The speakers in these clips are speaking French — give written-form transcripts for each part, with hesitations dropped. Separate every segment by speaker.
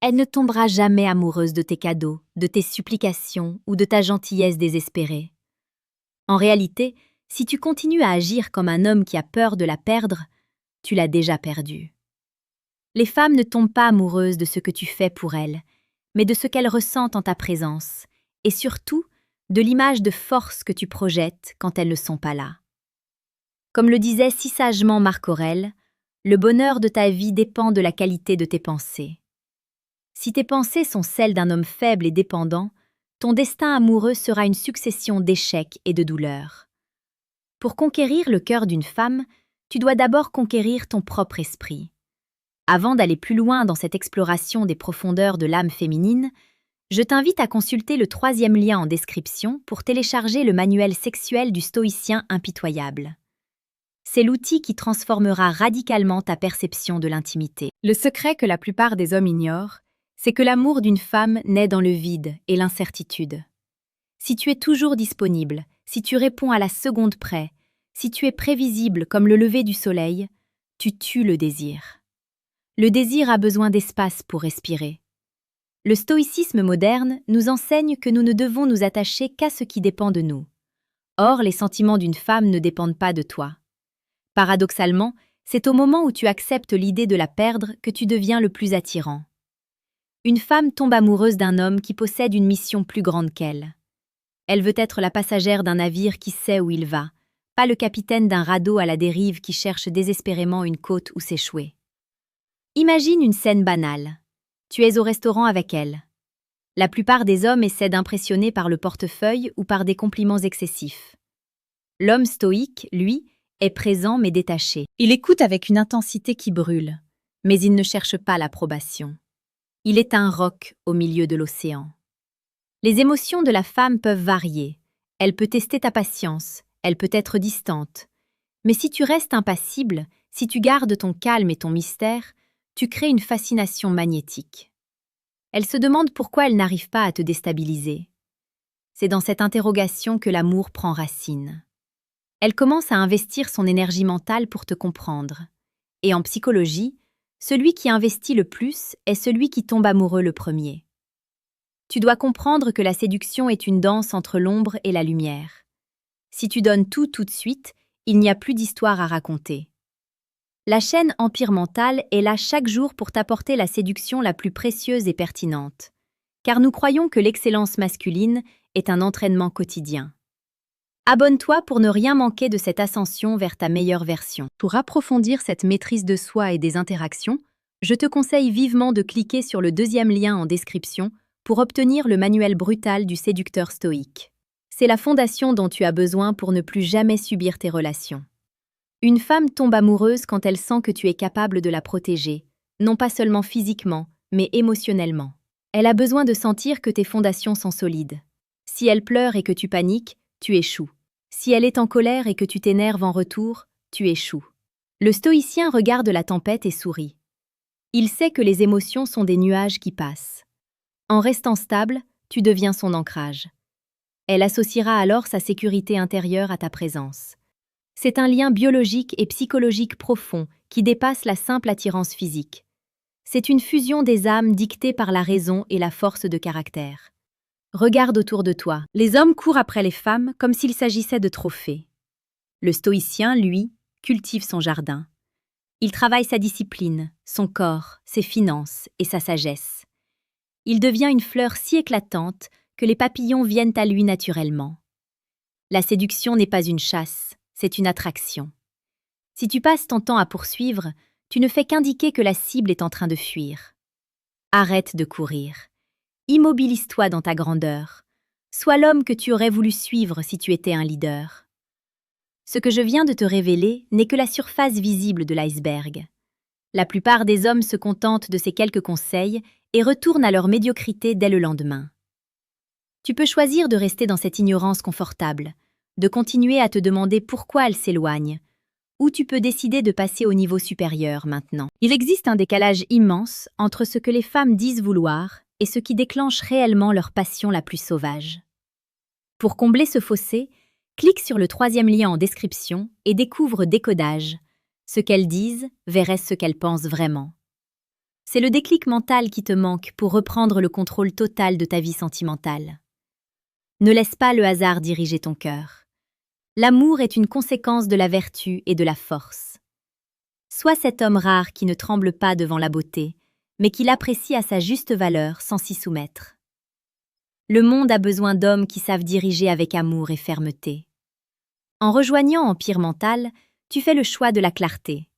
Speaker 1: Elle ne tombera jamais amoureuse de tes cadeaux, de tes supplications ou de ta gentillesse désespérée. En réalité, si tu continues à agir comme un homme qui a peur de la perdre, tu l'as déjà perdue. Les femmes ne tombent pas amoureuses de ce que tu fais pour elles, mais de ce qu'elles ressentent en ta présence, et surtout, de l'image de force que tu projettes quand elles ne sont pas là. Comme le disait si sagement Marc Aurèle, le bonheur de ta vie dépend de la qualité de tes pensées. Si tes pensées sont celles d'un homme faible et dépendant, ton destin amoureux sera une succession d'échecs et de douleurs. Pour conquérir le cœur d'une femme, tu dois d'abord conquérir ton propre esprit. Avant d'aller plus loin dans cette exploration des profondeurs de l'âme féminine, je t'invite à consulter le 3e lien en description pour télécharger le manuel sexuel du stoïcien impitoyable. C'est l'outil qui transformera radicalement ta perception de l'intimité. Le secret que la plupart des hommes ignorent, c'est que l'amour d'une femme naît dans le vide et l'incertitude. Si tu es toujours disponible, si tu réponds à la seconde près, si tu es prévisible comme le lever du soleil, tu tues le désir. Le désir a besoin d'espace pour respirer. Le stoïcisme moderne nous enseigne que nous ne devons nous attacher qu'à ce qui dépend de nous. Or, les sentiments d'une femme ne dépendent pas de toi. Paradoxalement, c'est au moment où tu acceptes l'idée de la perdre que tu deviens le plus attirant. Une femme tombe amoureuse d'un homme qui possède une mission plus grande qu'elle. Elle veut être la passagère d'un navire qui sait où il va, pas le capitaine d'un radeau à la dérive qui cherche désespérément une côte où s'échouer. Imagine une scène banale. Tu es au restaurant avec elle. La plupart des hommes essaient d'impressionner par le portefeuille ou par des compliments excessifs. L'homme stoïque, lui, est présent mais détaché. Il écoute avec une intensité qui brûle, mais il ne cherche pas l'approbation. Il est un roc au milieu de l'océan. Les émotions de la femme peuvent varier. Elle peut tester ta patience, elle peut être distante. Mais si tu restes impassible, si tu gardes ton calme et ton mystère, tu crées une fascination magnétique. Elle se demande pourquoi elle n'arrive pas à te déstabiliser. C'est dans cette interrogation que l'amour prend racine. Elle commence à investir son énergie mentale pour te comprendre. Et en psychologie, celui qui investit le plus est celui qui tombe amoureux le premier. Tu dois comprendre que la séduction est une danse entre l'ombre et la lumière. Si tu donnes tout de suite, il n'y a plus d'histoire à raconter. La chaîne Empire Mental est là chaque jour pour t'apporter la séduction la plus précieuse et pertinente. Car nous croyons que l'excellence masculine est un entraînement quotidien. Abonne-toi pour ne rien manquer de cette ascension vers ta meilleure version. Pour approfondir cette maîtrise de soi et des interactions, je te conseille vivement de cliquer sur le 2e lien en description pour obtenir le manuel brutal du séducteur stoïque. C'est la fondation dont tu as besoin pour ne plus jamais subir tes relations. Une femme tombe amoureuse quand elle sent que tu es capable de la protéger, non pas seulement physiquement, mais émotionnellement. Elle a besoin de sentir que tes fondations sont solides. Si elle pleure et que tu paniques, tu échoues. Si elle est en colère et que tu t'énerves en retour, tu échoues. Le stoïcien regarde la tempête et sourit. Il sait que les émotions sont des nuages qui passent. En restant stable, tu deviens son ancrage. Elle associera alors sa sécurité intérieure à ta présence. C'est un lien biologique et psychologique profond qui dépasse la simple attirance physique. C'est une fusion des âmes dictée par la raison et la force de caractère. Regarde autour de toi. Les hommes courent après les femmes comme s'il s'agissait de trophées. Le stoïcien, lui, cultive son jardin. Il travaille sa discipline, son corps, ses finances et sa sagesse. Il devient une fleur si éclatante que les papillons viennent à lui naturellement. La séduction n'est pas une chasse, c'est une attraction. Si tu passes ton temps à poursuivre, tu ne fais qu'indiquer que la cible est en train de fuir. Arrête de courir. Immobilise-toi dans ta grandeur. Sois l'homme que tu aurais voulu suivre si tu étais un leader. Ce que je viens de te révéler n'est que la surface visible de l'iceberg. La plupart des hommes se contentent de ces quelques conseils et retournent à leur médiocrité dès le lendemain. Tu peux choisir de rester dans cette ignorance confortable, de continuer à te demander pourquoi elle s'éloigne, ou tu peux décider de passer au niveau supérieur maintenant. Il existe un décalage immense entre ce que les femmes disent vouloir et ce qui déclenche réellement leur passion la plus sauvage. Pour combler ce fossé, clique sur le 3e lien en description et découvre Décodage. Ce qu'elles disent versus ce qu'elles pensent vraiment. C'est le déclic mental qui te manque pour reprendre le contrôle total de ta vie sentimentale. Ne laisse pas le hasard diriger ton cœur. L'amour est une conséquence de la vertu et de la force. Sois cet homme rare qui ne tremble pas devant la beauté, mais qui l'apprécie à sa juste valeur sans s'y soumettre. Le monde a besoin d'hommes qui savent diriger avec amour et fermeté. En rejoignant Empire Mental, tu fais le choix de la clarté.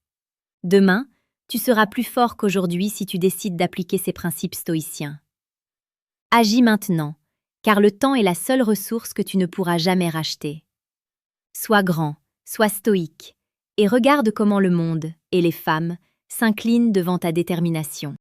Speaker 1: Demain, tu seras plus fort qu'aujourd'hui si tu décides d'appliquer ces principes stoïciens. Agis maintenant, car le temps est la seule ressource que tu ne pourras jamais racheter. Sois grand, sois stoïque, et regarde comment le monde, et les femmes, s'inclinent devant ta détermination.